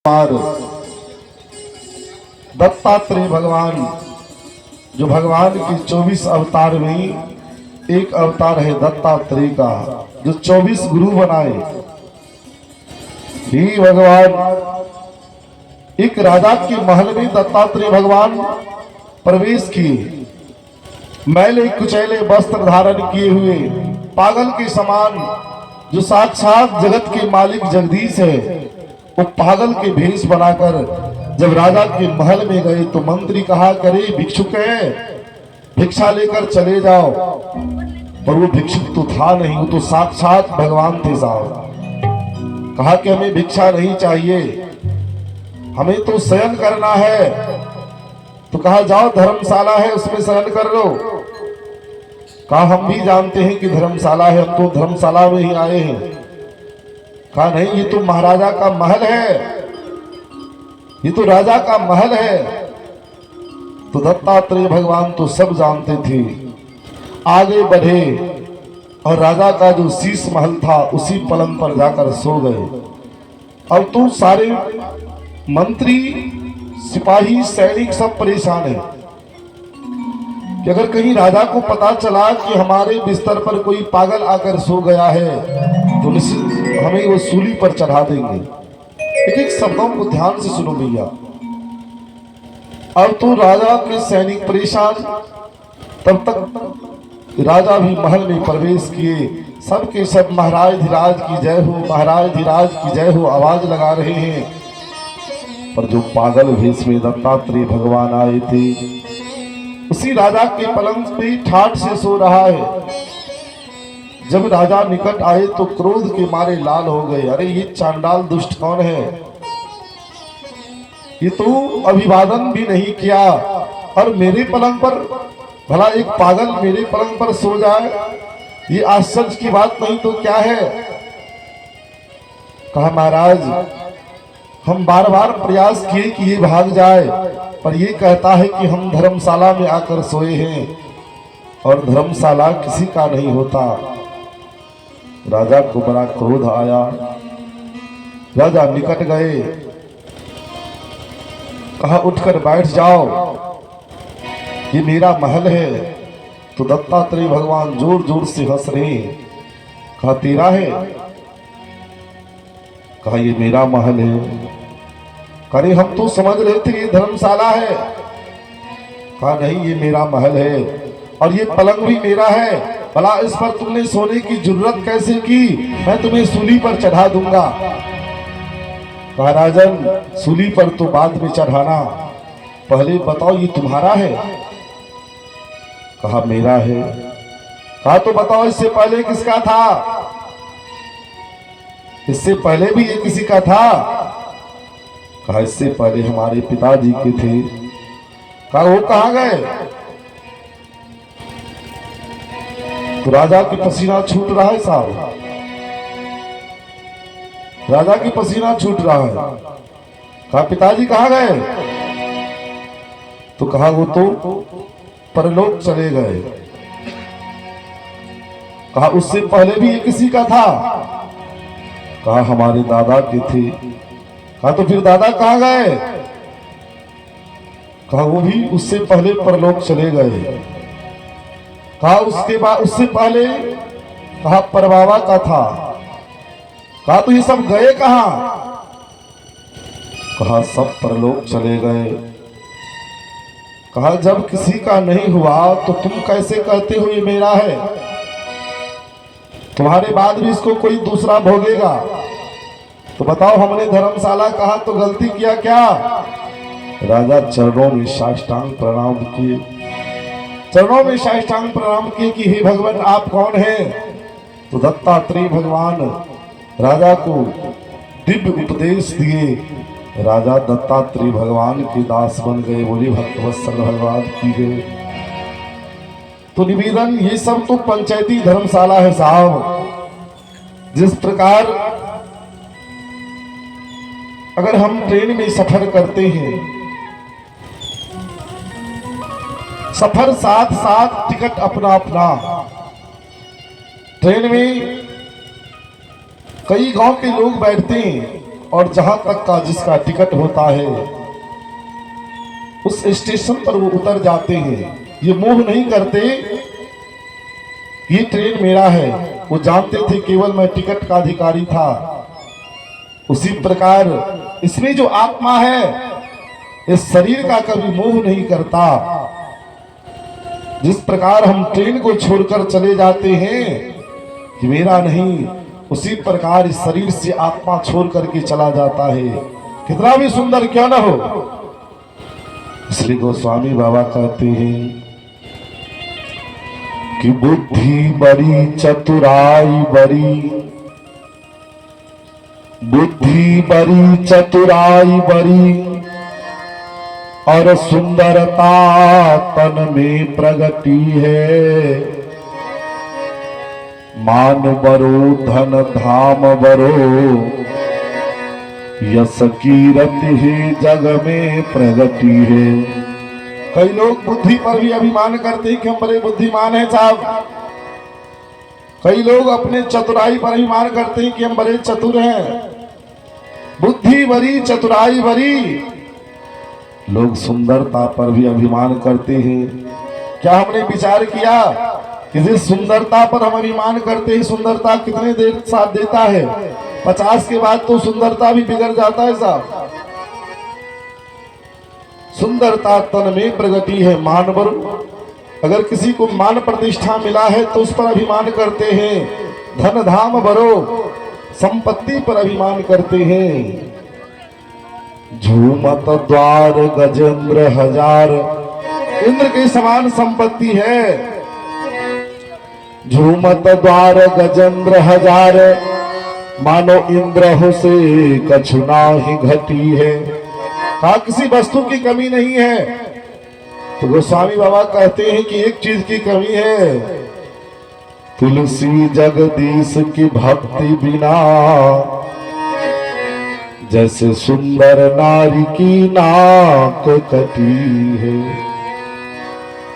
और दत्तात्रेय भगवान जो भगवान के 24 अवतार में एक अवतार है दत्तात्रेय का, जो 24 गुरु बनाए। ही भगवान एक राजा के महल में दत्तात्रेय भगवान प्रवेश किए। मैले कुचैले वस्त्र धारण किए हुए पागल के समान, जो साक्षात जगत के मालिक जगदीश है, वो पागल के भेष बनाकर जब राजा के महल में गए तो मंत्री कहा करे भिक्षुक है, भिक्षा लेकर चले जाओ। पर वो भिक्षुक तो था नहीं, वो तो साक्षात भगवान थे साहब। कहा कि हमें भिक्षा नहीं चाहिए, हमें तो शयन करना है। तो कहा जाओ धर्मशाला है उसमें शयन कर लो। कहा हम भी जानते हैं कि धर्मशाला है, हम तो धर्मशाला में ही आए हैं। कहा नहीं, ये तो महाराजा का महल है, ये तो राजा का महल है। तो दत्तात्रेय भगवान तो सब जानते थे। आगे बढ़े और राजा का जो शीश महल था उसी पलंग पर जाकर सो गए। अब तो सारे मंत्री सिपाही सैनिक सब परेशान हैं कि अगर कहीं राजा को पता चला कि हमारे बिस्तर पर कोई पागल आकर सो गया है तो हमें वो सूली पर चढ़ा देंगे। एक एक शब्दों को ध्यान से सुनो भैया। अब तो राजा के सैनिक परेशान। तब तक राजा भी महल में प्रवेश किए। सबके सब महाराज धीराज की जय हो, महाराज धीराज की जय हो आवाज लगा रहे हैं। पर जो पागल भेष में दत्तात्रेय भगवान आए थे, उसी राजा के पलंग पे ठाठ से सो रहा है। जब राजा निकट आए तो क्रोध के मारे लाल हो गए। अरे ये चांडाल दुष्ट कौन है, ये तो अभिवादन भी नहीं किया और मेरे पलंग पर, भला एक पागल मेरे पलंग पर सो जाए, ये आश्चर्य की बात नहीं तो क्या है। कहा महाराज हम बार बार प्रयास किए कि ये भाग जाए, पर ये कहता है कि हम धर्मशाला में आकर सोए हैं और धर्मशाला किसी का नहीं होता। राजा को बड़ा क्रोध आया। राजा निकट गए, कहा उठकर बैठ जाओ, ये मेरा महल है। तो दत्तात्रेय भगवान जोर जोर से हंस रहे। कहा तेरा है? कहा ये मेरा महल है। करे हम तो समझ रहे थे ये धर्मशाला है। कहा नहीं, ये मेरा महल है और ये पलंग भी मेरा है। भला इस पर तुमने सोने की जरूरत कैसे की? मैं तुम्हें सूली पर चढ़ा दूंगा। कहा राजन सूली पर तो बाद में चढ़ाना, पहले बताओ ये तुम्हारा है? कहा मेरा है। कहा तो बताओ इससे पहले किसका था? इससे पहले भी ये किसी का था? कहा इससे पहले हमारे पिताजी के थे। कहा वो कहां गए? तो राजा की पसीना छूट रहा है साहब, राजा की पसीना छूट रहा है। कहा पिताजी कहां गए? तो कहा वो तो परलोक चले गए। कहा उससे पहले भी ये किसी का था? कहा हमारे दादा के थे। कहा तो फिर दादा कहां गए? कहा वो भी उससे पहले परलोक चले गए। कहा उसके बाद उससे पहले, कहा परबाबा का था। कहा तो ये सब गए कहां? कहा सब परलोक चले गए। कहा जब किसी का नहीं हुआ तो तुम कैसे कहते हो ये मेरा है? तुम्हारे बाद भी इसको कोई दूसरा भोगेगा। तो बताओ हमने धर्मशाला कहा तो गलती किया क्या? राजा चरणों में साष्टांग प्रणाम किए, चरणों में साष्टांग प्रणाम किए कि हे भगवान आप कौन हैं? तो दत्तात्रेय भगवान राजा को दिव्य उपदेश दिए। राजा दत्तात्रेय भगवान के दास बन गए। बोली भक्तवत्सल भगवान की गए। तो निवेदन, ये सब तो पंचायती धर्मशाला है साहब। जिस प्रकार अगर हम ट्रेन में सफर करते हैं, सफर साथ साथ टिकट अपना अपना, ट्रेन में कई गांव के लोग बैठते हैं और जहां तक का जिसका टिकट होता है उस स्टेशन पर वो उतर जाते हैं। ये मोह नहीं करते ये ट्रेन मेरा है, वो जानते थे केवल मैं टिकट का अधिकारी था। उसी प्रकार इसमें जो आत्मा है इस शरीर का कभी मोह नहीं करता। जिस प्रकार हम ट्रेन को छोड़कर चले जाते हैं कि मेरा नहीं, उसी प्रकार इस शरीर से आत्मा छोड़ करके चला जाता है, कितना भी सुंदर क्यों न हो। इसलिए गोस्वामी बाबा कहते हैं कि बुद्धि बड़ी चतुराई बड़ी, बुद्धि बड़ी चतुराई बड़ी और सुंदरता तन में प्रगति है। मान बरो धन धाम बरो यस कीरति ही जग में प्रगति है। कई लोग बुद्धि पर भी अभिमान करते हैं कि हम बड़े बुद्धिमान हैं साहब। कई लोग अपने चतुराई पर अभिमान करते हैं कि हम बड़े चतुर हैं। बुद्धि बड़ी चतुराई बड़ी, लोग सुंदरता पर भी अभिमान करते हैं। क्या हमने विचार किया कि जिस सुंदरता पर हम अभिमान करते हैं, सुंदरता कितने देर साथ देता है? 50 के बाद तो सुंदरता भी बिगड़ जाता है साहब। सुंदरता तन में प्रगति है। मान पर अगर किसी को मान प्रतिष्ठा मिला है तो उस पर अभिमान करते हैं। धन धाम भरो, संपत्ति पर अभिमान करते हैं। झूमत द्वार गजेंद्र हजार, इंद्र के समान संपत्ति है। झूमत द्वार गजेंद्र हजार, मानो इंद्र हो से कछुना ही घटी है। कहा किसी वस्तु की कमी नहीं है। तो गोस्वामी बाबा कहते हैं कि एक चीज की कमी है, तुलसी जगदीश की भक्ति बिना जैसे सुंदर नारी की नाक कटी है।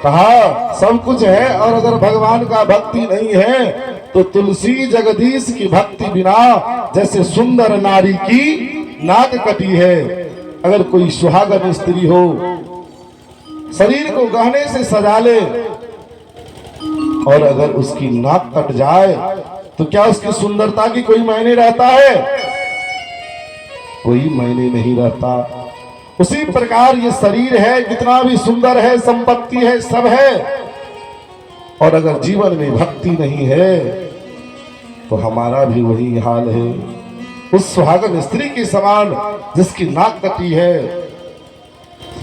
कहा सब कुछ है और अगर भगवान का भक्ति नहीं है तो तुलसी जगदीश की भक्ति बिना जैसे सुंदर नारी की नाक कटी है। अगर कोई सुहागन स्त्री हो, शरीर को गहने से सजा ले और अगर उसकी नाक कट जाए तो क्या उसकी सुंदरता की कोई मायने रहता है? कोई मायने नहीं रहता। उसी प्रकार ये शरीर है, कितना भी सुंदर है, संपत्ति है, सब है, और अगर जीवन में भक्ति नहीं है तो हमारा भी वही हाल है। उस सुहागन स्त्री के समान जिसकी नाक कटी है,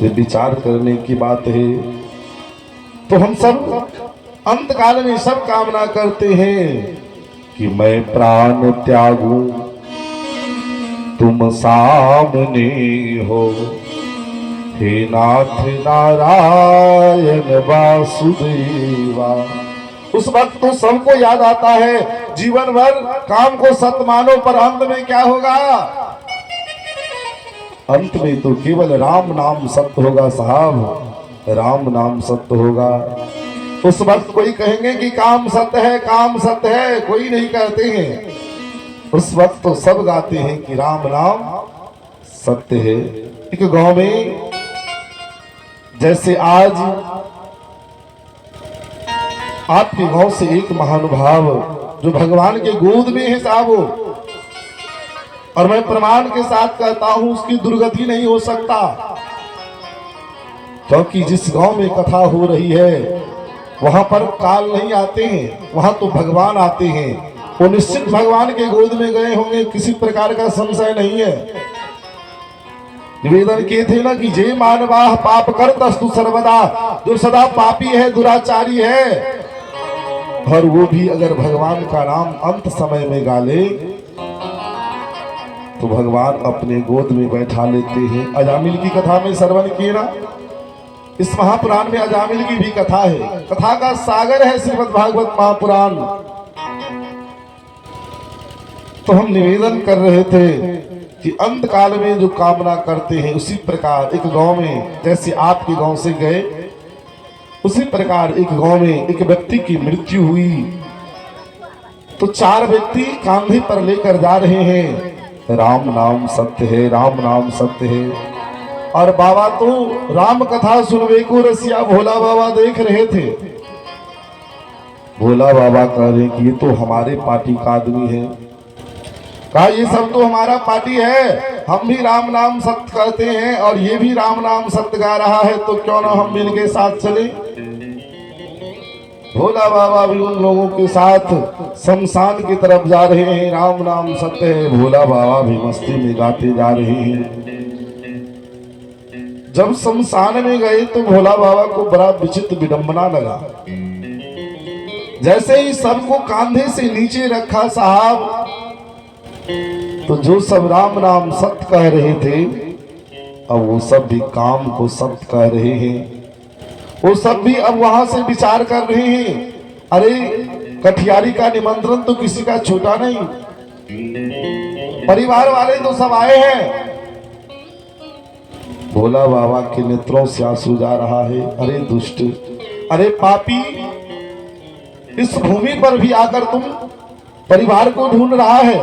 ये विचार करने की बात है। तो हम सब अंत काल में सब कामना करते हैं कि मैं प्राण त्यागूं तुम सामने हो, हे नाथ नारायण वासुदेवा। उस वक्त तो सबको याद आता है, जीवन भर काम को सत्य मानो, पर अंत में क्या होगा? अंत में तो केवल राम नाम सत्य होगा साहब, राम नाम सत्य होगा। उस वक्त कोई कहेंगे कि काम सत्य है, काम सत्य है, कोई नहीं कहते हैं। उस वक्त तो सब गाते हैं कि राम नाम सत्य है। एक गांव में जैसे आज आपके गांव से एक महानुभाव जो भगवान के गोद में है साहब, और मैं प्रमाण के साथ कहता हूं उसकी दुर्गति नहीं हो सकता, क्योंकि जिस गांव में कथा हो रही है वहां पर काल नहीं आते हैं, वहां तो भगवान आते हैं। वो निश्चित भगवान के गोद में गए होंगे, किसी प्रकार का संशय नहीं है। निवेदन किए थे ना कि जे मानवाह पाप करतस्तु सर्वदा, जो सदा पापी है, दुराचारी है, और वो भी अगर भगवान का नाम अंत समय में गाले तो भगवान अपने गोद में बैठा लेते हैं। अजामिल की कथा में श्रवण किए ना, इस महापुराण में अजामिल की भी कथा है। कथा का सागर है श्रीमद् भागवत महापुराण। तो हम निवेदन कर रहे थे कि अंत काल में जो कामना करते हैं, उसी प्रकार एक गांव में जैसे आपके गांव से गए, उसी प्रकार एक गांव में एक व्यक्ति की मृत्यु हुई। तो 4 व्यक्ति कांधे पर लेकर जा रहे हैं। राम नाम सत्य है, राम नाम सत्य है। और बाबा तो राम कथा सुनवे को रसिया भोला बाबा देख रहे थे। भोला बाबा कह रहे कि ये तो हमारे पार्टी का आदमी है। कहा ये सब तो हमारा पार्टी है, हम भी राम नाम सत्य कहते हैं और ये भी राम नाम सत्य गा रहा है, तो क्यों ना हम इनके साथ चले। भोला बाबा भी उन लोगों के साथ शमशान की तरफ जा रहे हैं। राम नाम सत्य है, भोला बाबा भी मस्ती में गाते जा रहे हैं। जब शमशान में गए तो भोला बाबा को बड़ा विचित्र विडंबना लगा। जैसे ही सबको कांधे से नीचे रखा साहब, तो जो सब राम नाम सत्य कह रहे थे, अब वो सब भी काम को सत्य कह रहे हैं। वो सब भी अब वहां से विचार कर रहे हैं, अरे कठियारी का निमंत्रण तो किसी का छोटा नहीं, परिवार वाले तो सब आए हैं। भोला बाबा के नेत्रों से आंसू जा रहा है। अरे दुष्ट, अरे पापी, इस भूमि पर भी आकर तुम परिवार को ढूंढ रहा है।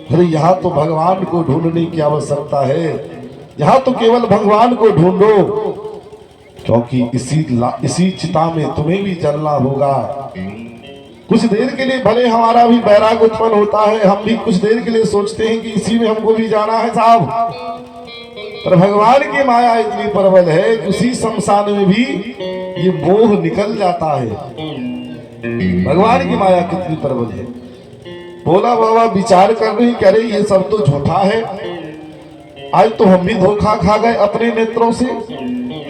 अरे यहाँ तो भगवान को ढूंढने की आवश्यकता है, यहाँ तो केवल भगवान को ढूंढो, क्योंकि इसी चिता में तुम्हें भी जलना होगा। कुछ देर के लिए भले हमारा भी बैराग उत्पन्न होता है, हम भी कुछ देर के लिए सोचते हैं कि इसी में हमको भी जाना है साहब, पर भगवान की माया इतनी प्रबल है कि उसी शमशान में भी ये मोह निकल जाता है। भगवान की माया कितनी प्रबल है। भोला बाबा विचार कर रहे हैं, कह रहे ये सब तो झूठा है, आज तो हम भी धोखा खा गए अपने नेत्रों से।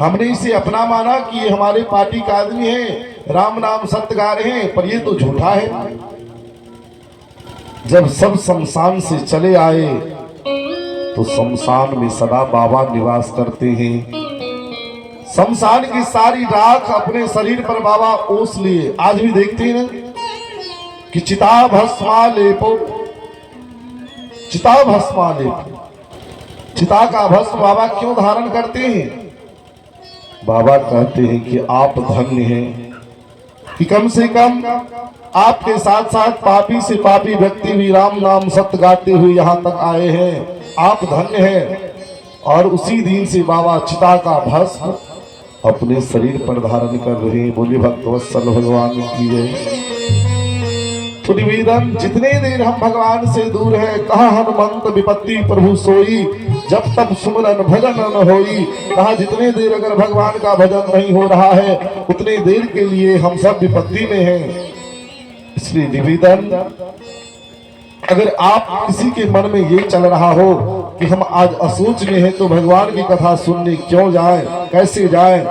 हमने इसे अपना माना कि ये हमारे पार्टी का आदमी है, राम नाम सत्य गा रहे हैं, पर ये तो झूठा है। जब सब शमशान से चले आए तो शमशान में सदा बाबा निवास करते हैं। शमशान की सारी राख अपने शरीर पर बाबा ओस लिए। आज भी देखते हैं ना कि चिता भस्मा लेपो, चिता भस्मा लेपो, चिता का भस्म बाबा क्यों धारण करते हैं? बाबा कहते हैं कि आप धन्य हैं कि कम से कम आपके साथ साथ पापी से पापी व्यक्ति भी राम नाम सत्य गाते हुए यहाँ तक आए हैं, आप धन्य हैं। और उसी दिन से बाबा चिता का भस्म अपने शरीर पर धारण कर रहे हैं। बोले भक्तवत्सल भगवान की जय। तो निवेदन, जितने देर हम भगवान से दूर है, कहा हनुमंत विपत्ति प्रभु सोई, जब तब सुमरन भजन न होई। कहा जितने देर अगर भगवान का भजन नहीं हो रहा है, उतने देर के लिए हम सब विपत्ति में हैं। इसलिए निवेदन, अगर आप किसी के मन में ये चल रहा हो कि हम आज असोच में हैं, तो भगवान की कथा सुनने क्यों जाएं, कैसे जाएं,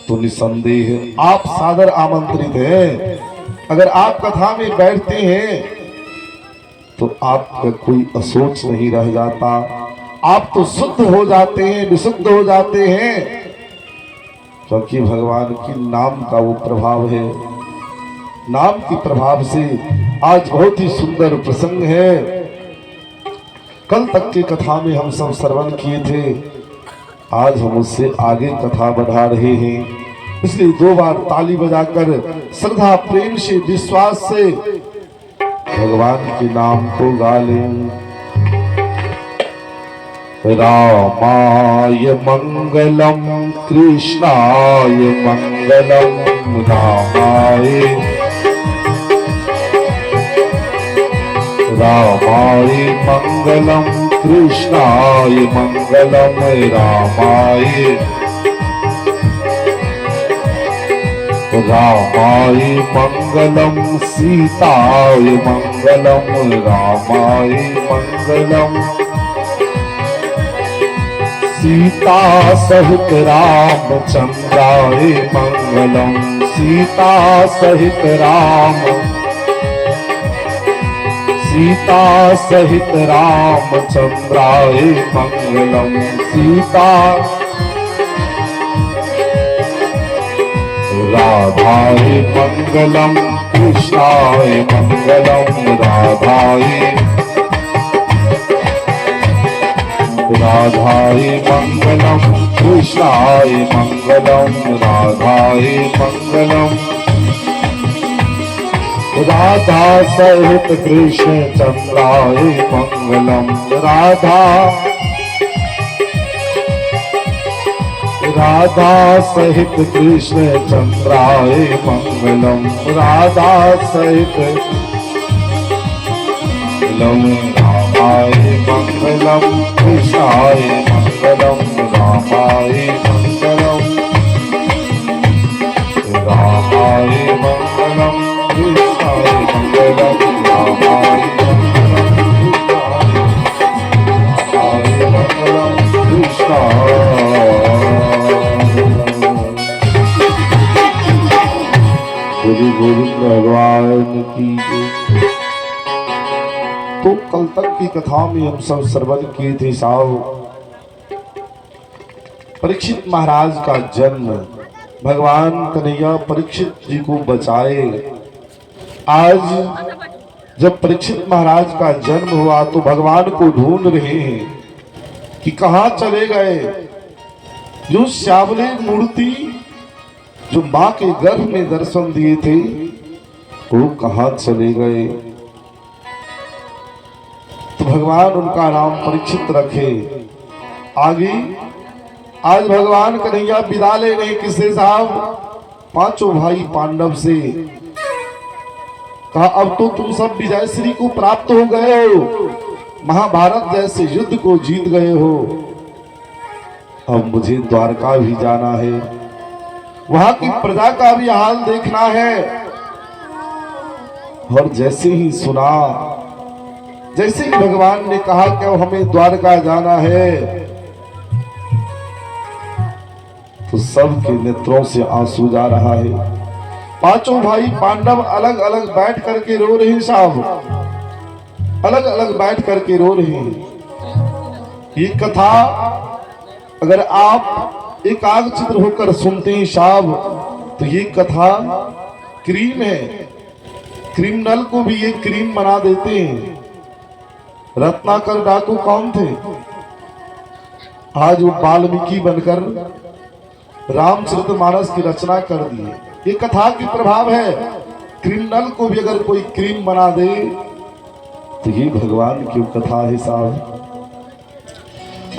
तो निसंदेह आप सादर आमंत्रित हैं। अगर आप कथा में बैठते हैं तो आपका कोई असोच नहीं रह जाता, आप तो शुद्ध हो जाते हैं, विशुद्ध हो जाते हैं, क्योंकि भगवान की नाम का वो प्रभाव है। नाम के प्रभाव से आज बहुत ही सुंदर प्रसंग है। कल तक की कथा में हम सब श्रवण किए थे, आज हम उससे आगे कथा बढ़ा रहे हैं। इसलिए 2 बार ताली बजाकर श्रद्धा प्रेम से विश्वास से भगवान के नाम को गा लें। रामाय मंगलम कृष्णाय मंगलम, रामाय मंगलम कृष्णाय मंगलम, रामाय मंगलम सीताय मंगलम, रामाय मंगलम सीता सहित रामचंद्राय मंगलम, सीता सहित रामचंद्राय मंगलम, सीता राधाय मंगलम कृष्णाय मंगलम, राधाय मंगलम कृष्णाय मंगलम, राधाय मंगलम, राधा सहित कृष्ण चंद्राय मंगलम। राधा सहित कृष्ण चंद्राय मंगलम। राधा सहित रामाय मंगलम कृष्णाय मंगलम। रामाय मंगलम रामाय मंगलम कृष्णाय मंगलम। रामाय मंगलम कृष्णाय। श्री गोविंद भगवान की। तो कल तक की कथा में हम सब श्रवण किए थे साहब, परीक्षित महाराज का जन्म। भगवान कन्हैया परीक्षित जी को बचाए। आज जब परीक्षित महाराज का जन्म हुआ तो भगवान को ढूंढ रहे हैं कि कहां चले गए। जो श्यामले मूर्ति जो मां के गर्भ में दर्शन दिए थे वो कहां चले गए। तो भगवान उनका नाम परीक्षित रखे। आगे आज भगवान कन्हैया विदा ले रहे किससे साहब? पांचों भाई पांडव से। कहा अब तो तुम सब विजय श्री को प्राप्त हो गए हो, महाभारत जैसे युद्ध को जीत गए हो। अब मुझे द्वारका भी जाना है, वहां की प्रजा का भी हाल देखना है। और जैसे ही सुना, जैसे ही भगवान ने कहा कि हमें द्वारका जाना है, तो सबके नेत्रों से आंसू जा रहा है। पांचों भाई पांडव अलग अलग बैठ करके रो रहे हैं साहब, अलग अलग बैठ करके रो रहे हैं। ये कथा अगर आप एकाग्रचित्त होकर सुनते हैं साहब, तो ये कथा क्रीम है। क्रिमिनल को भी ये क्रीम बना देते हैं। रत्नाकर डाकू कौन थे? आज वो वाल्मीकि बनकर रामचरितमानस की रचना कर दिए। ये कथा की प्रभाव है। क्रिमिनल को भी अगर कोई क्रीम बना दे तो ये भगवान की कथा है साहब।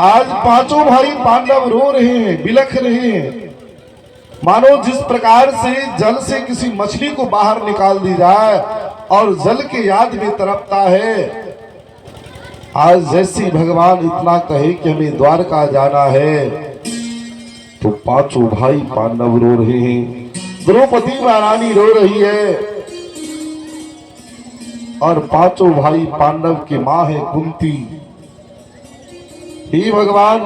आज पांचों भाई पांडव रो रहे हैं, बिलख रहे हैं, मानो जिस प्रकार से जल से किसी मछली को बाहर निकाल दी जाए और जल के याद में तड़पता है। आज जैसे भगवान इतना कहे कि हमें द्वारका जाना है, तो पांचों भाई पांडव रो रहे हैं। द्रौपदी महारानी रो रही है और पांचों भाई पांडव की मां है कुंती। हे भगवान,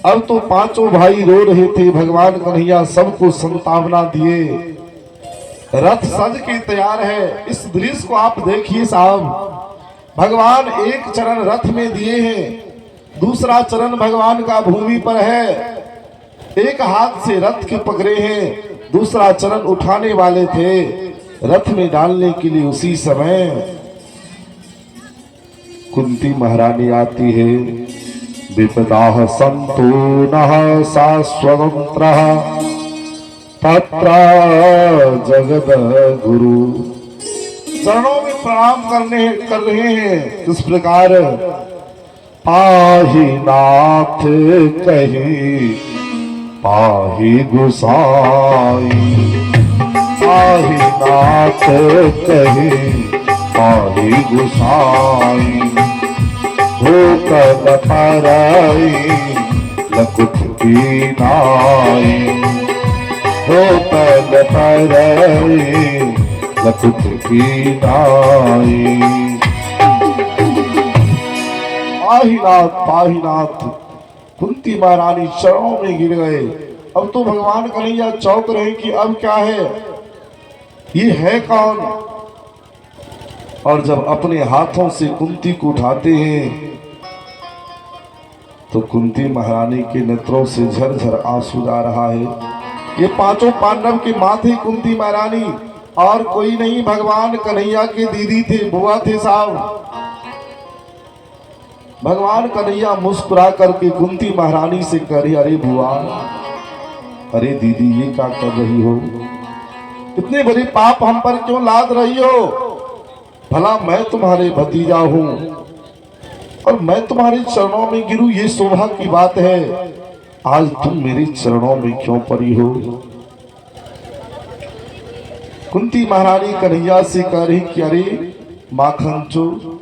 अब तो पांचों भाई रो रहे थे, भगवान कन्हैया सबको संतावना दिए। रथ सज के तैयार है। इस दृश्य को आप देखिए साहब। भगवान एक चरण रथ में दिए हैं, दूसरा चरण भगवान का भूमि पर है। एक हाथ से रथ के पकड़े हैं, दूसरा चरण उठाने वाले थे रथ में डालने के लिए। उसी समय कुंती महारानी आती है। विपदाः सन्तु नः शाश्वतन्त्रः तत्र जगद गुरु। चरणों में प्रणाम कर रहे हैं। इस प्रकार पाहि नाथ कही पाहि गुसाई। पाहि नाथ कही पाहि गुसाई। धोकर पराई लकुट की नाई। धोकर पराई लकुट की नाई। पाहिनाथ पाहिनाथ। कुंती महारानी चरणों में गिर गए। अब तो भगवान कन्हैया चौंक रहे कि अब क्या है, ये है कौन। और जब अपने हाथों से कुंती को उठाते हैं तो कुंती महारानी के नेत्रों से झरझर आंसू जा रहा है। ये पांचों पांडव के माथे कुंती महारानी, और कोई नहीं, भगवान कन्हैया के दीदी थे, बुआ थे साहब। भगवान कन्हैया मुस्कुरा करके कुंती महारानी से कह रही, अरे बुआ, अरे दीदी, ये क्या कर रही हो? इतने बड़े पाप हम पर क्यों लाद रही हो? भला मैं तुम्हारे भतीजा हूं और मैं तुम्हारे चरणों में गिरूं, ये शोभा की बात है। आज तुम मेरे चरणों में क्यों पड़ी हो? कुंती महारानी कन्हैया से कह रही कि अरे माखन चोर,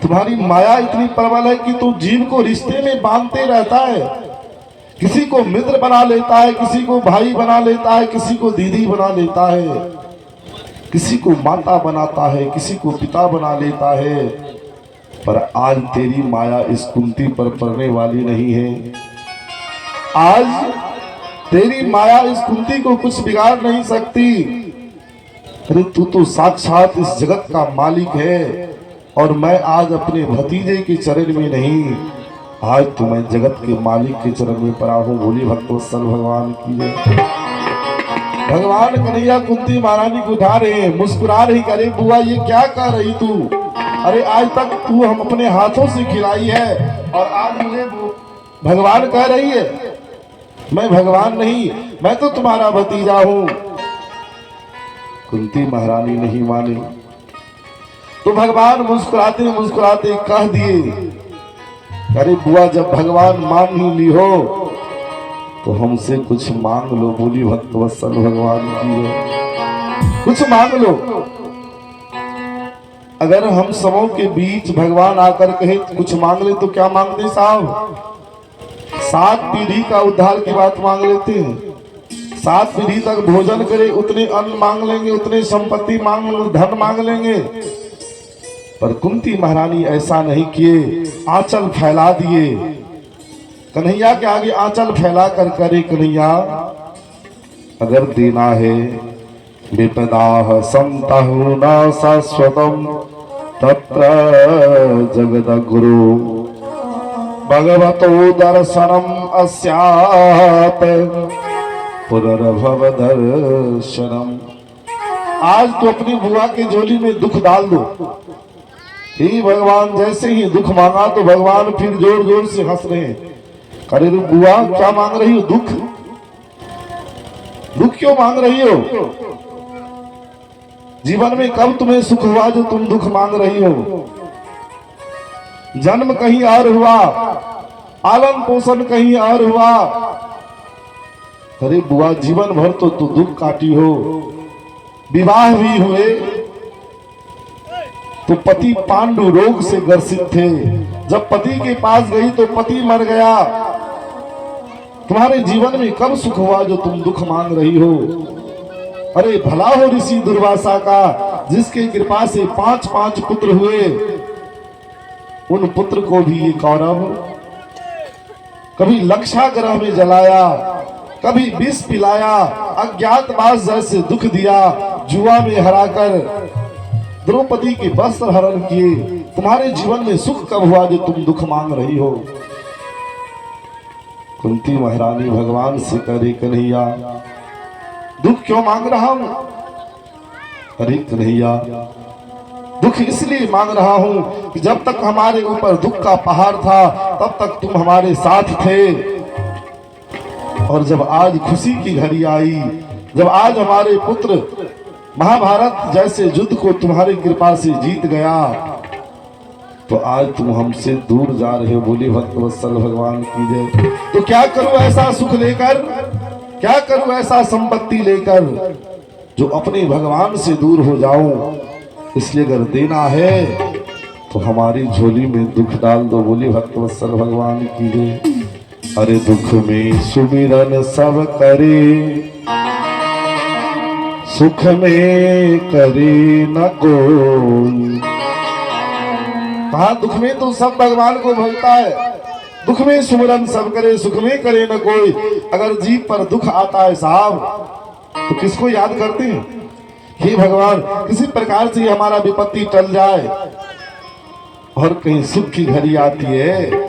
तुम्हारी माया इतनी प्रबल है कि तू जीव को रिश्ते में बांधते रहता है। किसी को मित्र बना लेता है, किसी को भाई बना लेता है, किसी को दीदी बना लेता है, किसी को माता बनाता है, किसी को पिता बना लेता है। पर आज तेरी माया इस कुंती पर पड़ने वाली नहीं है। आज तेरी माया इस कुंती को कुछ बिगाड़ नहीं सकती। अरे तू तो साक्षात इस जगत का मालिक है और मैं आज अपने भतीजे के चरण में नहीं, आज तो मैं जगत के मालिक के चरण में पड़ा हूं। बोली भक्तवत्सल भगवान की जय। भगवान कन्हैया कुंती महारानी को उठा रहे हैं, मुस्कुरा रही, करे बुआ ये क्या कर रही तू? अरे आज तक तू हम अपने हाथों से खिलाई है और आज मुझे भगवान कह रही है? मैं भगवान नहीं, मैं तो तुम्हारा भतीजा हूं। कुंती महारानी नहीं मानी तो भगवान मुस्कुराते मुस्कुराते कह दिए, अरे बुआ जब भगवान मान ही ली हो तो हमसे कुछ मांग लो। बोली भक्तवत्सल भगवान की है, कुछ मांग लो। अगर हम सबों के बीच भगवान आकर कहे कुछ मांग ले तो क्या मांगते साहब? 7 पीढ़ी का उद्धार की बात मांग लेते हैं। 7 पीढ़ी तक भोजन करे उतने अन्न मांग लेंगे, उतने संपत्ति मांग लेंगे, धन मांग लेंगे। पर कुंती महारानी ऐसा नहीं किए, आंचल फैला दिए। कन्हैया के आगे आंचल फैला कर करे, कन्हैया अगर देना है विपदा संतहु न शाश्वतम तत्र जगद्गुरु भगवतो दर्शनम अस्यात् पुनर्भव दर्शनम। आज तो अपनी बुआ की झोली में दुख डाल दो। हे भगवान, जैसे ही दुख मांगा तो भगवान फिर जोर जोर से हंस रहे हैं। अरे बुआ क्या मांग रही हो? दुख? दुख क्यों मांग रही हो? जीवन में कब तुम्हें सुख हुआ जो तुम दुख मांग रही हो? जन्म कहीं और हुआ, पालन पोषण कहीं और हुआ। अरे बुआ जीवन भर तो तू दुख काटी हो। विवाह भी हुए तो पति पांडु रोग से ग्रसित थे। जब पति के पास गई तो पति मर गया। तुम्हारे जीवन में कब सुख हुआ जो तुम दुख मांग रही हो? अरे भला हो ऋषि दुर्वासा का, जिसके कृपा से 5 पुत्र हुए। उन पुत्र को भी ये कौरव कभी लक्षाग्रह में जलाया, कभी विष पिलाया, अज्ञातवास जैसे दुख दिया, जुआ में हराकर द्रौपदी के वस्त्र हरण किए। तुम्हारे जीवन में सुख कब हुआ जो तुम दुख मांग रही हो? कुंती महारानी भगवान से करे, कन्हैया दुख क्यों मांग रहा हूं? अरे कन्हैया दुख इसलिए मांग रहा हूं कि जब तक हमारे ऊपर दुख का पहाड़ था तब तक तुम हमारे साथ थे, और जब आज खुशी की घड़ी आई, जब आज हमारे पुत्र महाभारत जैसे युद्ध को तुम्हारी कृपा से जीत गया, तो आज तुम हमसे दूर जा रहे हो। बोली भक्तवत्सल भगवान की जय। तो क्या करूं ऐसा सुख लेकर, क्या करूं ऐसा संपत्ति लेकर जो अपने भगवान से दूर हो जाऊं? इसलिए अगर देना है तो हमारी झोली में दुख डाल दो। बोली भक्तवत्सल भगवान की जय। अरे दुख में सुमिरन सब करे, सुख में करे न कोई। कहा दुख में तो सब भगवान को भजता है, दुख में सुमिरन सब करे, सुख में करे न कोई। अगर जीव पर दुख आता है साहब तो किसको याद करते हैं? हे भगवान किसी प्रकार से हमारा विपत्ति टल जाए और कहीं सुख की घड़ी आती है